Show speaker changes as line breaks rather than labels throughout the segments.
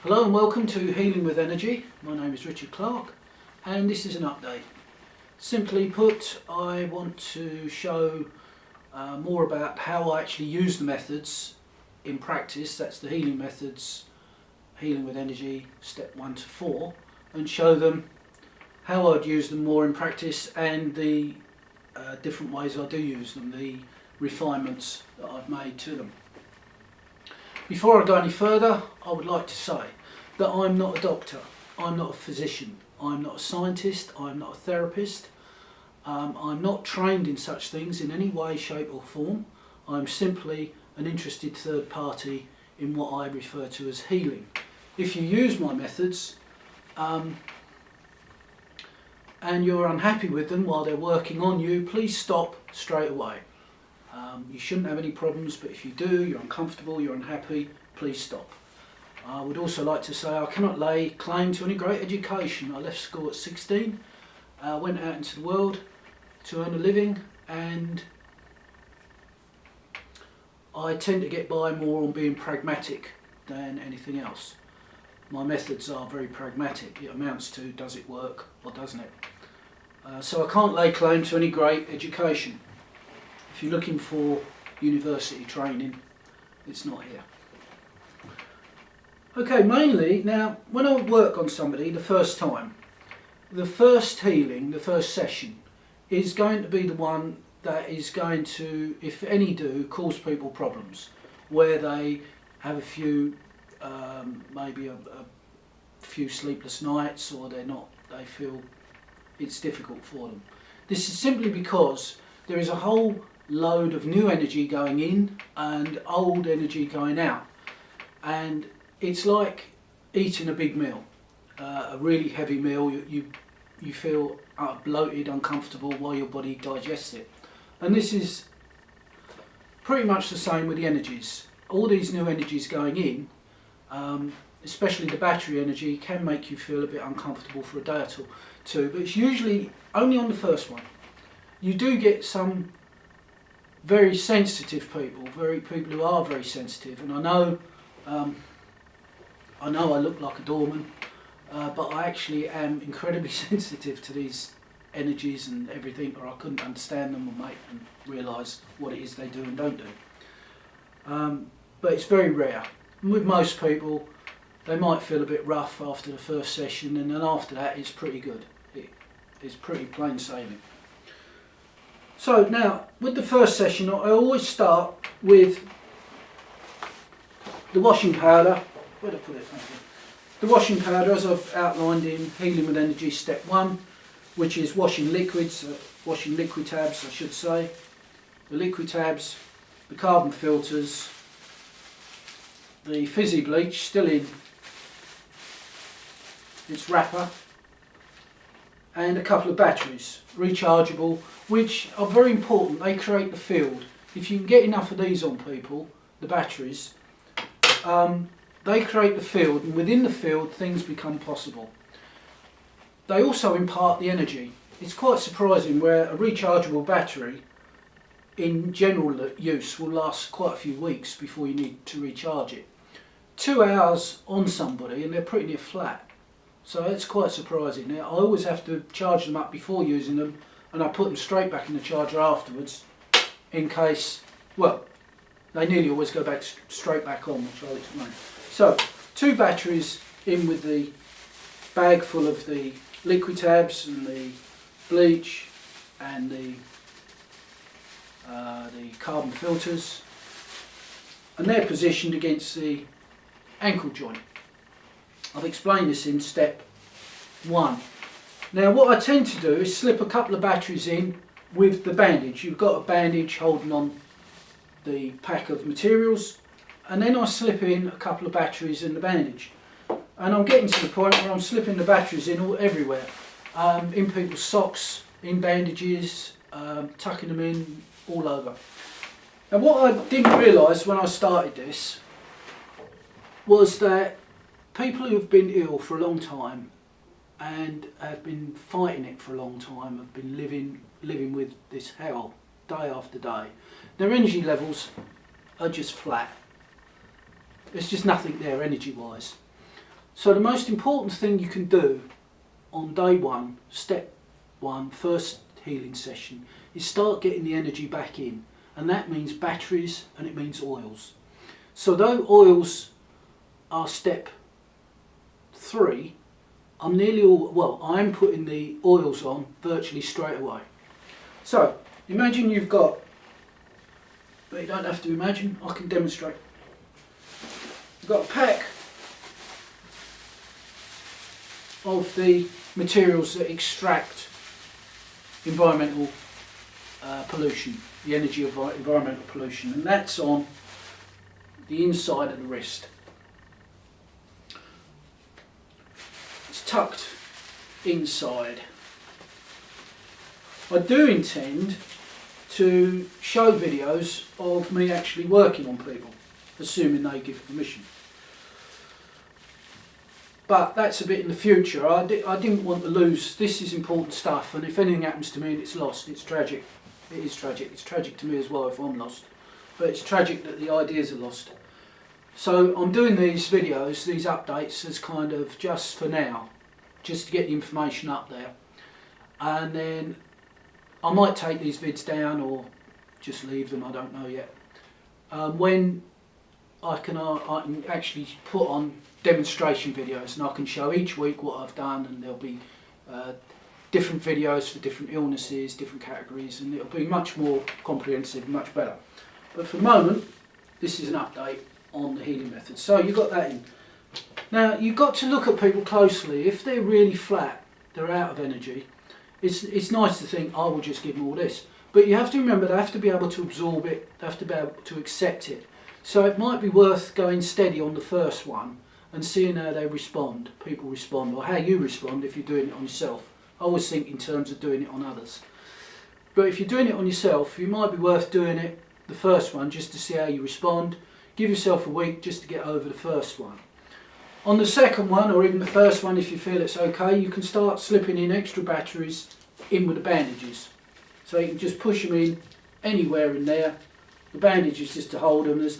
Hello and welcome to Healing with Energy. My name is Richard Clark and this is an update. Simply put, I want to show more about how I actually use the methods in practice. That's the healing methods, Healing with Energy, step 1 to 4, and show them how I'd use them more in practice and the different ways I do use them, the refinements that I've made to them. Before I go any further, I would like to say that I'm not a doctor, I'm not a physician, I'm not a scientist, I'm not a therapist, I'm not trained in such things in any way, shape or form. I'm simply an interested third party in what I refer to as healing. If you use my methods and you're unhappy with them while they're working on you, please stop straight away. You shouldn't have any problems, but if you do, you're uncomfortable, you're unhappy, please stop. I would also like to say I cannot lay claim to any great education. I left school at 16, went out into the world to earn a living, and I tend to get by more on being pragmatic than anything else. My methods are very pragmatic. It amounts to, does it work or doesn't it? So I can't lay claim to any great education. If you're looking for university training, it's not here. Okay, mainly, now when I work on somebody the first time, the first healing, the first session, is going to be the one that is going to, if any do, cause people problems, where they have a few, maybe a few sleepless nights, or they feel it's difficult for them. This is simply because there is a whole load of new energy going in and old energy going out, and it's like eating a big meal, a really heavy meal. You feel bloated, uncomfortable while your body digests it, and this is pretty much the same with the energies. All these new energies going in, especially the battery energy, can make you feel a bit uncomfortable for a day or two, but it's usually only on the first one. You do get some very sensitive people who are very sensitive, and I know I look like a doorman, but I actually am incredibly sensitive to these energies and everything, or I couldn't understand them and realise what it is they do and don't do. But it's very rare. And with most people, they might feel a bit rough after the first session, and then after that it's pretty good. It's pretty plain sailing. So now, with the first session, I always start with the washing powder. Where did I put it? The washing powder, as I've outlined in Healing with Energy Step 1, which is washing liquids, washing liquid tabs I should say, the liquid tabs, the carbon filters, the fizzy bleach still in its wrapper, and a couple of batteries, rechargeable, which are very important. They create the field. If you can get enough of these on people, the batteries, they create the field, and within the field things become possible. They also impart the energy. It's quite surprising where a rechargeable battery in general use will last quite a few weeks before you need to recharge it. 2 hours on somebody and they're pretty near flat. So it's quite surprising. Now, I always have to charge them up before using them, and I put them straight back in the charger afterwards in case, well, they nearly always go back straight back on, which I'll explain. So, 2 batteries in with the bag full of the liquid tabs and the bleach and the carbon filters, and they're positioned against the ankle joint. I've explained this in step 1. Now what I tend to do is slip a couple of batteries in with the bandage. You've got a bandage holding on the pack of materials, and then I slip in a couple of batteries in the bandage. And I'm getting to the point where I'm slipping the batteries in everywhere. In people's socks, in bandages, tucking them in all over. Now what I didn't realise when I started this was that people who have been ill for a long time and have been fighting it for a long time, have been living with this hell day after day, their energy levels are just flat. There's just nothing there energy wise. So the most important thing you can do on day one, step one, first healing session, is start getting the energy back in, and that means batteries and it means oils. So though oils are step 3, I'm putting the oils on virtually straight away. So imagine you've got, but you don't have to imagine, I can demonstrate. You've got a pack of the materials that extract environmental pollution, the energy of environmental pollution, and that's on the inside of the wrist. It's tucked inside. I do intend to show videos of me actually working on people, assuming they give permission. But that's a bit in the future. I didn't want to lose, this is important stuff, and if anything happens to me and it's lost, it's tragic. It is tragic. It's tragic to me as well if I'm lost. But it's tragic that the ideas are lost. So I'm doing these videos, these updates, as kind of just for now, just to get the information up there. And then I might take these vids down or just leave them, I don't know yet. When I can actually put on demonstration videos, and I can show each week what I've done, and there'll be different videos for different illnesses, different categories, and it'll be much more comprehensive, much better. But for the moment, this is an update on the healing method. So you've got that in. Now you've got to look at people closely. If they're really flat, they're out of energy, it's nice to think, I will just give them all this. But you have to remember they have to be able to absorb it, they have to be able to accept it. So it might be worth going steady on the first one and seeing how they respond, people respond, or how you respond if you're doing it on yourself. I always think in terms of doing it on others. But if you're doing it on yourself, you might be worth doing it, the first one, just to see how you respond. Give yourself a week just to get over the first one. On the second one, or even the first one, if you feel it's okay, you can start slipping in extra batteries in with the bandages. So you can just push them in anywhere in there. The bandage is just to hold them. There's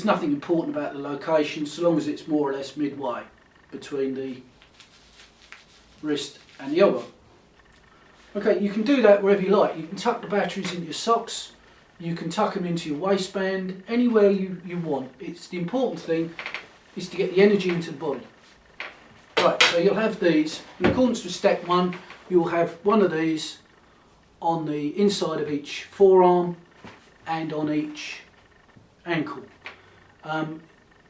nothing important about the location, so long as it's more or less midway between the wrist and the elbow. Okay, you can do that wherever you like. You can tuck the batteries into your socks, you can tuck them into your waistband, anywhere you want. It's the important thing is to get the energy into the body. Right, so you'll have these. In accordance with step 1, you'll have one of these on the inside of each forearm and on each ankle.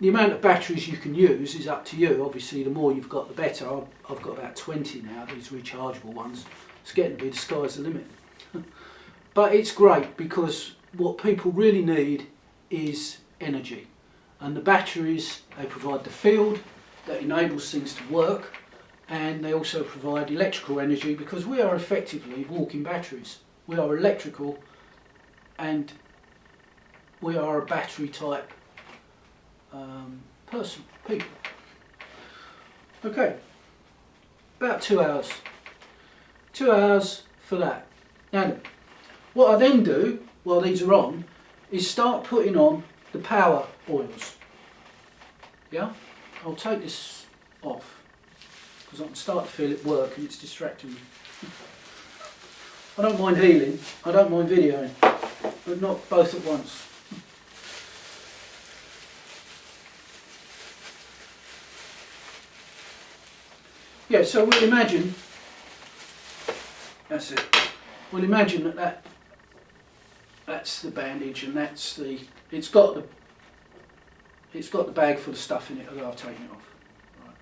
The amount of batteries you can use is up to you. Obviously the more you've got the better. I've got about 20 now, these rechargeable ones. It's getting to be the sky's the limit. But it's great because what people really need is energy. And the batteries, they provide the field that enables things to work, and they also provide electrical energy because we are effectively walking batteries. We are electrical and we are a battery type people. Okay, about 2 hours. 2 hours for that. Now, what I then do while these are on is start putting on the power oils. Yeah, I'll take this off because I can start to feel it work and it's distracting me. I don't mind healing, I don't mind videoing, but not both at once. Yeah, so we'll imagine, that's it, we'll imagine that's the bandage and that's the, it's got the bag full of stuff in it, although I've taken it off. Right.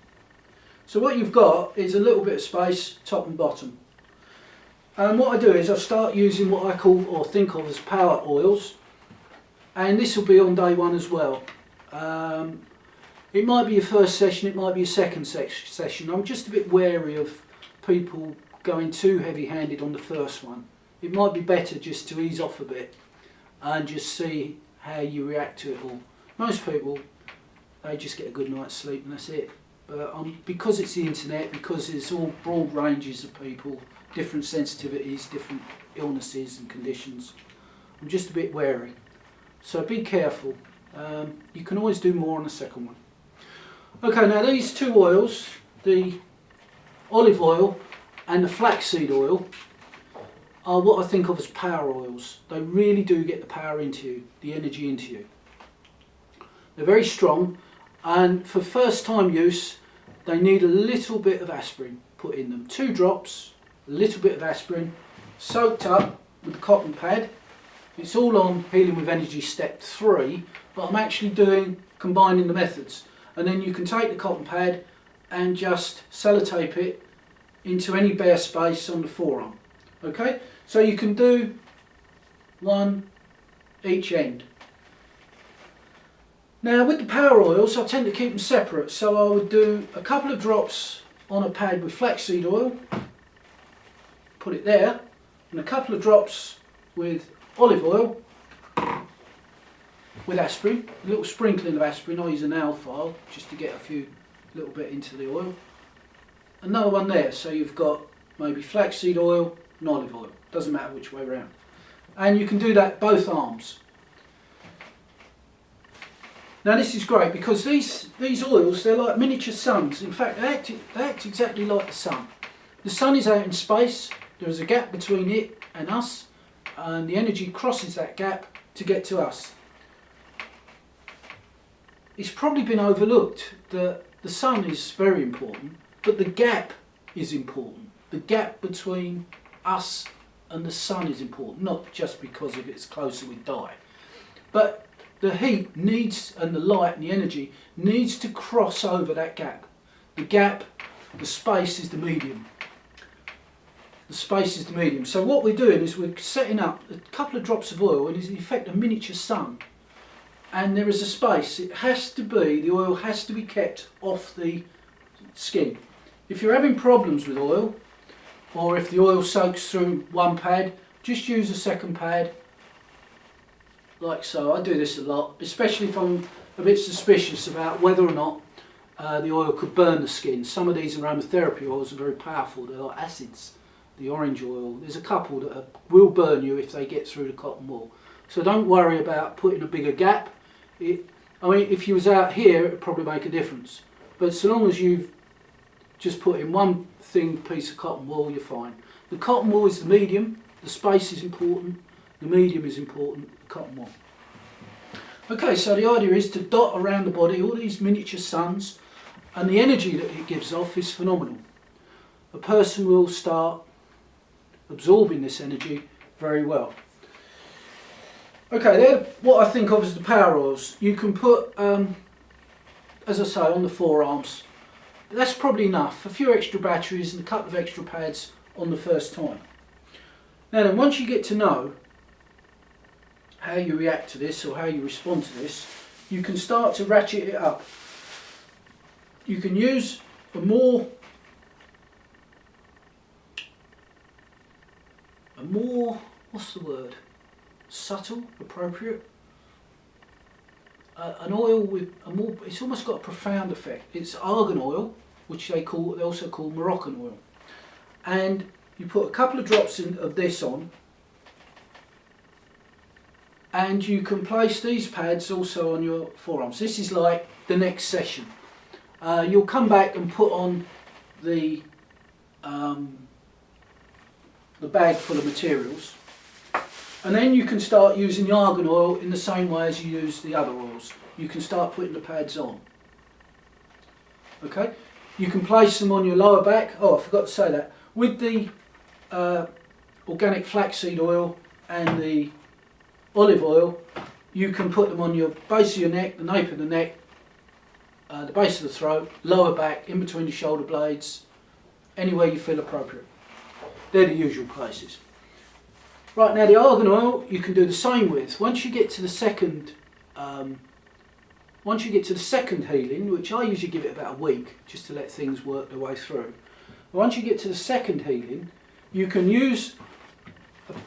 So what you've got is a little bit of space, top and bottom. And what I do is I start using what I call or think of as power oils, and this will be on day 1 as well. It might be your first session, it might be your second session. I'm just a bit wary of people going too heavy-handed on the first one. It might be better just to ease off a bit and just see how you react to it all. Most people, they just get a good night's sleep and that's it. But because it's the internet, because it's all broad ranges of people, different sensitivities, different illnesses and conditions, I'm just a bit wary. So be careful. You can always do more on the second one. Okay, now these two oils, the olive oil and the flaxseed oil, are what I think of as power oils. They really do get the power into you, the energy into you. They're very strong, and for first time use they need a little bit of aspirin put in them. 2 drops, a little bit of aspirin, soaked up with the cotton pad. It's all on Healing with Energy step 3, but I'm actually combining the methods. And then you can take the cotton pad and just sellotape it into any bare space on the forearm. Okay, so you can do 1 each end. Now with the power oils, I tend to keep them separate, so I would do a couple of drops on a pad with flaxseed oil, put it there, and a couple of drops with olive oil with aspirin, a little sprinkling of aspirin. I use a nail file just to get a little bit into the oil. Another one there, so you've got maybe flaxseed oil and olive oil, doesn't matter which way around. And you can do that both arms. Now this is great because these oils, they're like miniature suns. In fact, they act exactly like the sun. The sun is out in space, there is a gap between it and us, and the energy crosses that gap to get to us. It's probably been overlooked that the sun is very important, but the gap is important. The gap between us and the sun is important, not just because if it's closer we die. But the heat needs, and the light and the energy needs to cross over that gap. The gap, the space is the medium. The space is the medium. So what we're doing is we're setting up a couple of drops of oil, and it's in effect a miniature sun. And there is a space. It has to be, the oil has to be kept off the skin. If you're having problems with oil, or if the oil soaks through one pad, just use a second pad, like so. I do this a lot, especially if I'm a bit suspicious about whether or not the oil could burn the skin. Some of these aromatherapy oils are very powerful. They're like acids. The orange oil, there's a couple that will burn you if they get through the cotton wool. So don't worry about putting a bigger gap. I mean, if you was out here, it would probably make a difference. But so long as you've just put in one thin piece of cotton wool, you're fine. The cotton wool is the medium, the space is important, the medium is important, the cotton wool. Okay, so the idea is to dot around the body all these miniature suns, and the energy that it gives off is phenomenal. A person will start absorbing this energy very well. Okay, they're what I think of as the power oils. You can put, as I say, on the forearms. That's probably enough. A few extra batteries and a couple of extra pads on the first time. Now then, once you get to know how you react to this or how you respond to this, you can start to ratchet it up. You can use a more what's the word? Subtle, appropriate. An oil with a more, it's almost got a profound effect. It's argan oil, which they also call Moroccan oil. And you put a couple of drops of this on, and you can place these pads also on your forearms. This is like the next session. You'll come back and put on the bag full of materials, and then you can start using the argan oil in the same way as you use the other oils. You can start putting the pads on. Okay, you can place them on your lower back. Oh, I forgot to say that. With the organic flaxseed oil and the olive oil, you can put them on your base of your neck, the nape of the neck, the base of the throat, lower back, in between the shoulder blades, anywhere you feel appropriate. They're the usual places. Right, now the argan oil you can do the same with. Once you get to the second healing, which I usually give it about a week just to let things work their way through. But once you get to the second healing, you can use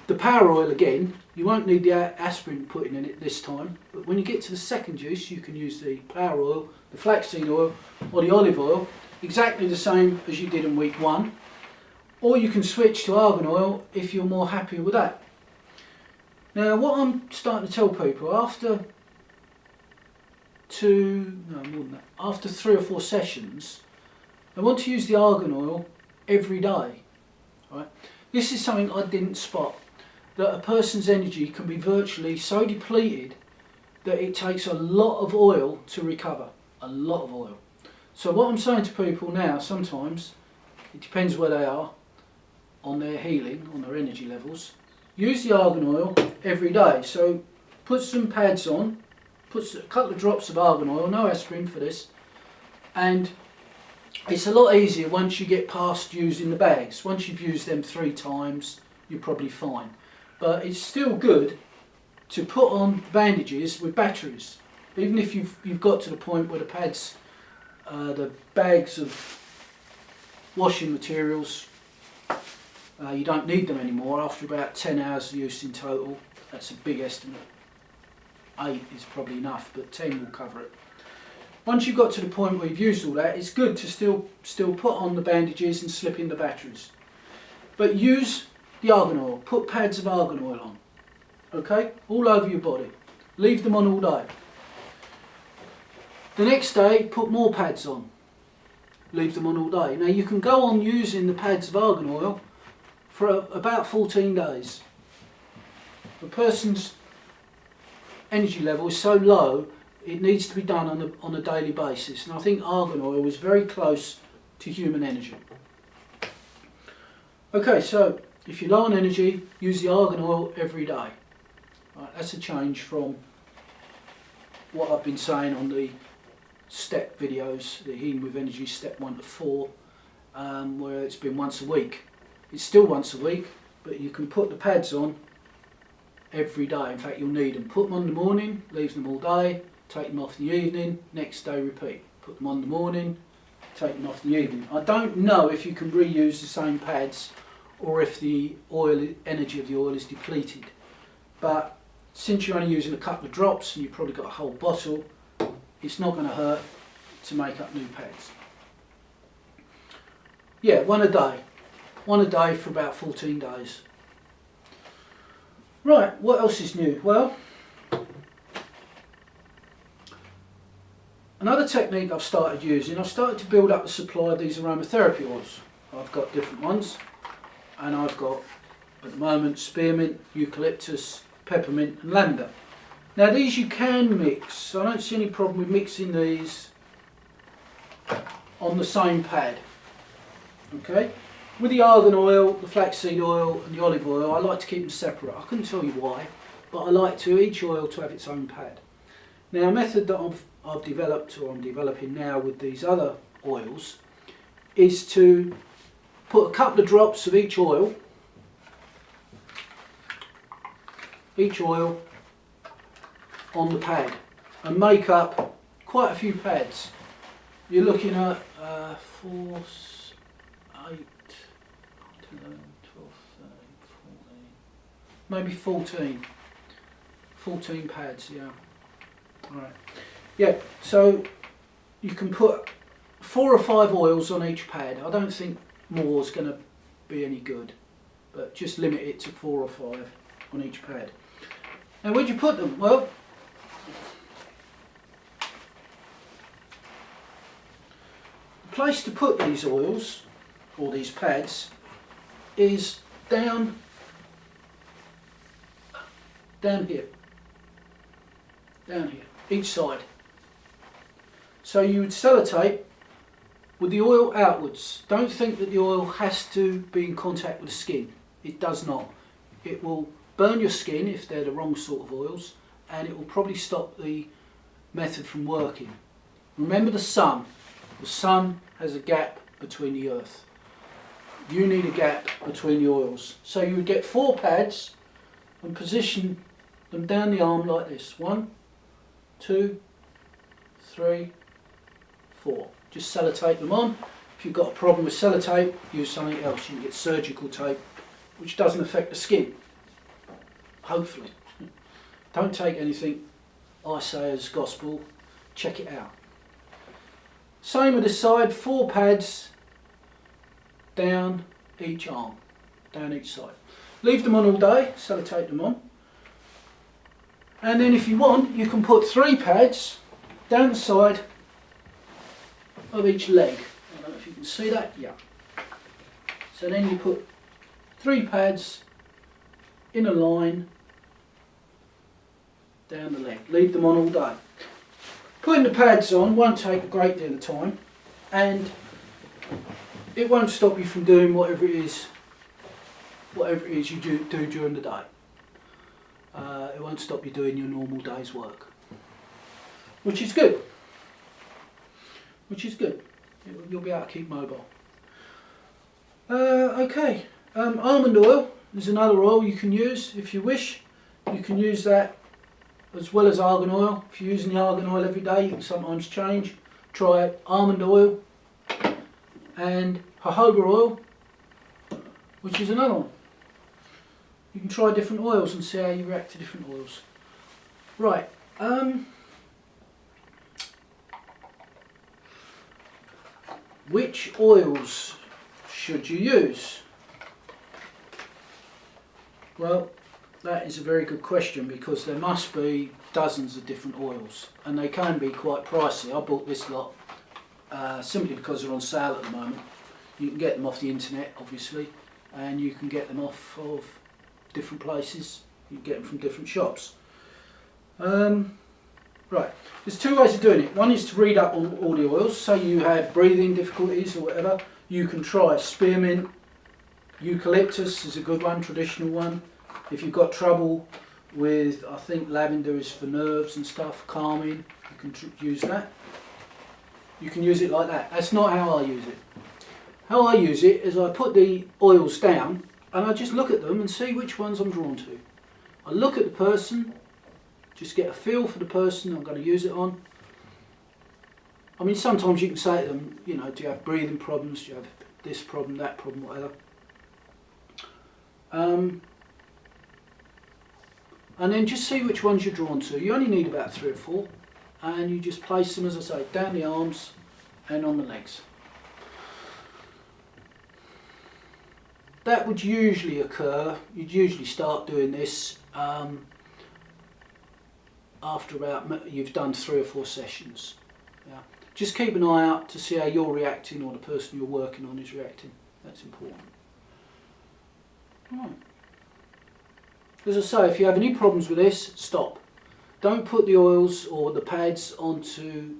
the power oil again. You won't need the aspirin putting in it this time, but when you get to the second juice, you can use the power oil, the flaxseed oil, or the olive oil, exactly the same as you did in week 1. Or you can switch to argan oil if you're more happy with that. Now what I'm starting to tell people, after no more than that, after 3 or 4 sessions, they want to use the argan oil every day. Right? This is something I didn't spot, that a person's energy can be virtually so depleted that it takes a lot of oil to recover, a lot of oil. So what I'm saying to people now, sometimes, it depends where they are on their healing, on their energy levels, use the argan oil every day. So put some pads on, put a couple of drops of argan oil, no aspirin for this, and it's a lot easier once you get past using the bags. Once you've used them 3 times, you're probably fine. But it's still good to put on bandages with batteries, even if you've got to the point where the pads, the bags of washing materials, you don't need them anymore after about 10 hours of use in total. That's a big estimate. 8 is probably enough, but 10 will cover it. Once you've got to the point where you've used all that, it's good to still put on the bandages and slip in the batteries. But use the argan oil. Put pads of argan oil on. Okay? All over your body. Leave them on all day. The next day, put more pads on. Leave them on all day. Now you can go on using the pads of argan oil for about 14 days. The person's energy level is so low, it needs to be done on a daily basis. And I think argan oil is very close to human energy. Okay, so if you're low on energy, use the argan oil every day. Right, that's a change from what I've been saying on the step videos, the Healing with Energy step 1 to 4, where it's been once a week. It's still once a week, but you can put the pads on every day. In fact, you'll need them. Put them on in the morning, leave them all day, take them off in the evening, next day repeat. Put them on in the morning, take them off in the evening. I don't know if you can reuse the same pads or if the energy of the oil is depleted, but since you're only using a couple of drops and you've probably got a whole bottle, it's not going to hurt to make up new pads. Yeah, one a day. One a day for about 14 days. Right, what else is new? Well, another technique I've started using, I've started to build up the supply of these aromatherapy oils. I've got different ones, and I've got, at the moment, spearmint, eucalyptus, peppermint and lavender. Now these you can mix. I don't see any problem with mixing these on the same pad. Okay? With the argan oil, the flaxseed oil and the olive oil, I like to keep them separate. I couldn't tell you why, but I like each oil to have its own pad. Now a method that I've developed, or I'm developing now with these other oils, is to put a couple of drops of each oil on the pad and make up quite a few pads. You're looking at 4, 8, 11, 12, 13, 14, maybe 14 pads, yeah. Alright. Yeah, so you can put 4 or 5 oils on each pad. I don't think more is going to be any good, but just limit it to 4 or 5 on each pad. Now where'd you put them? Well, the place to put these oils, or these pads, is down here, each side. So you would sellotape with the oil outwards. Don't think that the oil has to be in contact with the skin. It does not. It will burn your skin if they're the wrong sort of oils, and it will probably stop the method from working. Remember the sun. The sun has a gap between the earth. You need a gap between the oils. So you would get 4 pads and position them down the arm like this. 1, 2, 3, 4. Just sellotape them on. If you've got a problem with sellotape, use something else. You can get surgical tape, which doesn't affect the skin. Hopefully. Don't take anything I say as gospel. Check it out. Same with this side. 4 pads down each arm, down each side. Leave them on all day. Sellotape them on. And then if you want, you can put 3 pads down the side of each leg. I don't know if you can see that. Yeah. So then you put 3 pads in a line down the leg. Leave them on all day. Putting the pads on won't take a great deal of time, and it won't stop you from doing whatever it is you do during the day. It won't stop you doing your normal day's work, which is good. You'll be able to keep mobile. Okay, almond oil is another oil you can use if you wish. You can use that as well as argan oil. If you're using the argan oil every day, you can sometimes change. Try almond oil and jojoba oil, which is another one. You can try different oils and see how you react to different oils. Right. Which oils should you use? Well, that is a very good question, because there must be dozens of different oils and they can be quite pricey. I bought this lot simply because they're on sale at the moment. You can get them off the internet, obviously, and you can get them off of different places. You can get them from different shops. Right, there's 2 ways of doing it. One is to read up all the oils. Say you have breathing difficulties or whatever, you can try spearmint. Eucalyptus is a good one, traditional one. If you've got trouble with, I think lavender is for nerves and stuff, calming, you can use that. You can use it like that. That's not how I use it. How I use it is I put the oils down and I just look at them and see which ones I'm drawn to. I look at the person, just get a feel for the person I'm going to use it on. I mean, sometimes you can say to them, you know, do you have breathing problems, do you have this problem, that problem, whatever. And then just see which ones you're drawn to. You only need about 3 or 4, and you just place them, as I say, down the arms and on the legs. That would usually occur, you'd usually start doing this after about, you've done 3 or 4 sessions. Yeah. Just keep an eye out to see how you're reacting or the person you're working on is reacting. That's important. Right. As I say, if you have any problems with this, stop. Don't put the oils or the pads onto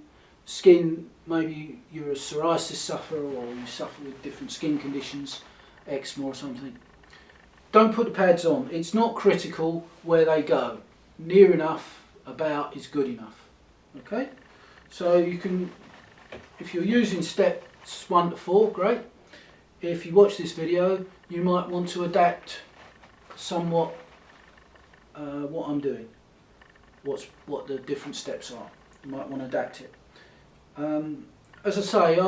skin. Maybe you're a psoriasis sufferer or you suffer with different skin conditions, eczema or something. Don't put the pads on. It's not critical where they go. Near enough about is good enough. Okay? So you can, if you're using steps 1 to 4, great. If you watch this video, you might want to adapt somewhat what I'm doing, what the different steps are. You might want to adapt it. As I say,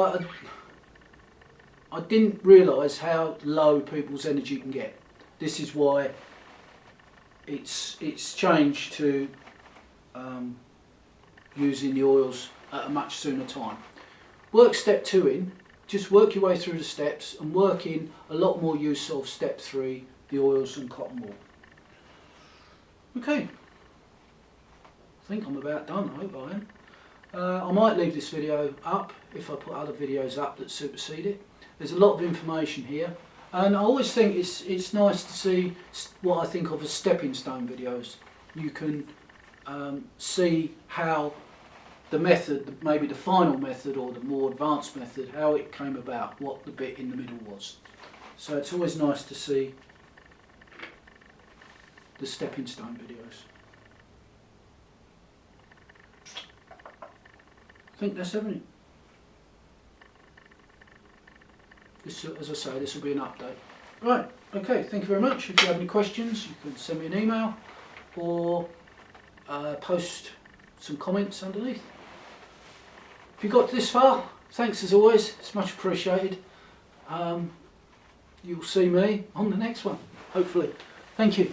I didn't realise how low people's energy can get. This is why it's changed to using the oils at a much sooner time. Work step 2 in, just work your way through the steps and work in a lot more use of step 3, the oils and cotton wool. Okay, I think I'm about done. I hope I am. I might leave this video up if I put other videos up that supersede it. There's a lot of information here, and I always think it's nice to see what I think of as stepping stone videos. You can see how the method, maybe the final method or the more advanced method, how it came about, what the bit in the middle was. So it's always nice to see the stepping stone videos. I think that's everything. This, as I say, this will be an update. Right, okay, thank you very much. If you have any questions, you can send me an email or post some comments underneath. If you got this far, thanks as always, it's much appreciated. You'll see me on the next one, hopefully. Thank you.